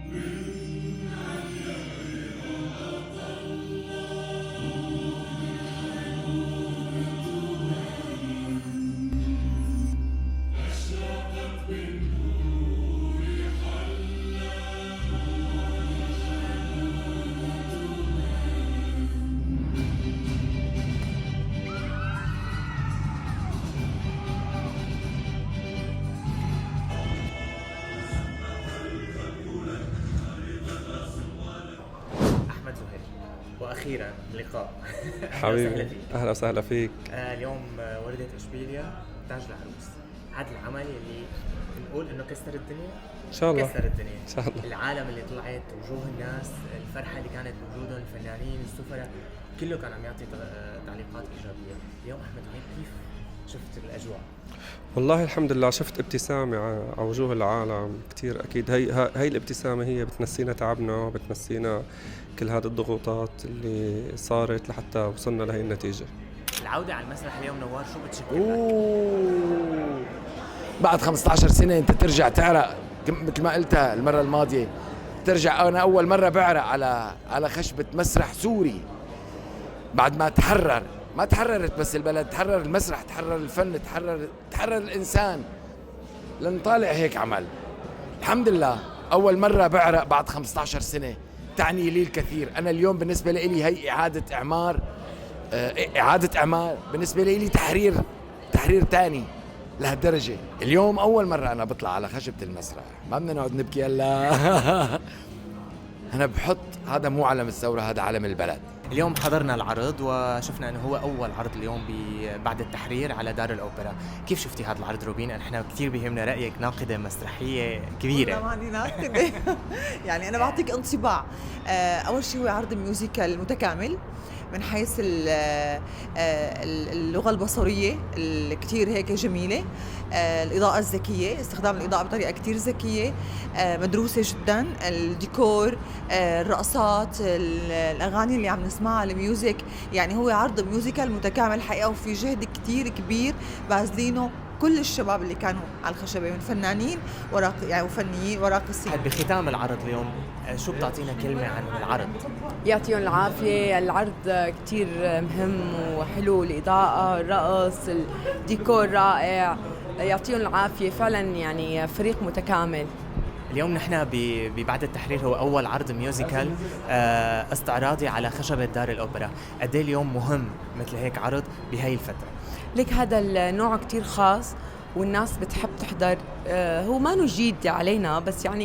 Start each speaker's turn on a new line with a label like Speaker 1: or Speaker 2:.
Speaker 1: أحمد زهير، وأخيرا لقاء. أهلا وسهلا
Speaker 2: حبيبي،
Speaker 1: فيك.
Speaker 2: أهلا وسهلا فيك.
Speaker 1: اليوم وردت إشبيليا تاج العروس. هذا العمل اللي نقول إنه كسر الدنيا،
Speaker 2: إن شاء الله.
Speaker 1: كسر الدنيا.
Speaker 2: إن شاء الله.
Speaker 1: العالم اللي طلعت، وجوه الناس، الفرحة اللي كانت بوجودهم، الفنانين، السفراء، كله كان عم يعطي تعليقات إيجابية. اليوم أحمد زهير، كيف شفت الأجواء؟
Speaker 2: والله الحمد لله شفت ابتسامة على وجوه العالم كتير. أكيد هي الابتسامة هي بتنسينا تعبنا، بتنسينا كل هذه الضغوطات اللي صارت لحتى وصلنا لهي النتيجة.
Speaker 1: العودة على المسرح اليوم نوار، شو بتشكل لك؟
Speaker 3: أوه. بعد 15 سنة أنت ترجع تعرق مثل ما قلتها المرة الماضية. ترجع، أنا أول مرة بعرق على خشبة مسرح سوري بعد ما تحرر. ما تحررت بس البلد، تحرر المسرح، تحرر الفن، تحرر الإنسان. لنطالع هيك عمل. الحمد لله أول مرة بعرق بعد 15 سنة، تعني لي الكثير. أنا اليوم بالنسبة لي هي إعادة إعمار بالنسبة لي تحرير تاني لهالدرجة. اليوم أول مرة أنا بطلع على خشبة المسرح، ما بدنا نقعد نبكي هلا. أنا بحط هذا مو علم الثورة، هذا علم البلد.
Speaker 1: اليوم حضرنا العرض وشفنا انه هو اول عرض اليوم بعد التحرير على دار الاوبرا. كيف شفتي هذا العرض روبين؟ نحن كثير بيهمنا رايك، ناقده مسرحيه كبيره.
Speaker 4: طبعا ناقده. يعني انا بعطيك انطباع. اول شيء هو عرض ميوزيكال متكامل من حيث اللغة البصرية كتير هيك جميلة. الإضاءة الذكية، استخدام الإضاءة بطريقة كتير ذكية، مدروسة جدا. الديكور، الرقصات، الأغاني اللي عم نسمعها، الميوزك. يعني هو عرض ميوزيكال متكامل حقيقة، وفي جهد كتير كبير باذلينه كل الشباب اللي كانوا على الخشبة، من فنانين يعني وفنيين وراقصين.
Speaker 1: بختام العرض اليوم، شو بتعطينا كلمة عن العرض؟
Speaker 5: يعطيهم العافية. العرض كتير مهم وحلو، الإضاءة، الرقص، الديكور رائع. يعطيهم العافية فعلا، يعني فريق متكامل.
Speaker 1: اليوم نحن بعد التحرير هو أول عرض ميوزيكال استعراضي على خشبة دار الأوبرا. قد ايه اليوم مهم مثل هيك عرض بهاي الفترة؟
Speaker 5: لك هذا النوع كتير خاص والناس بتحب تحضر. هو ما جديد علينا، بس يعني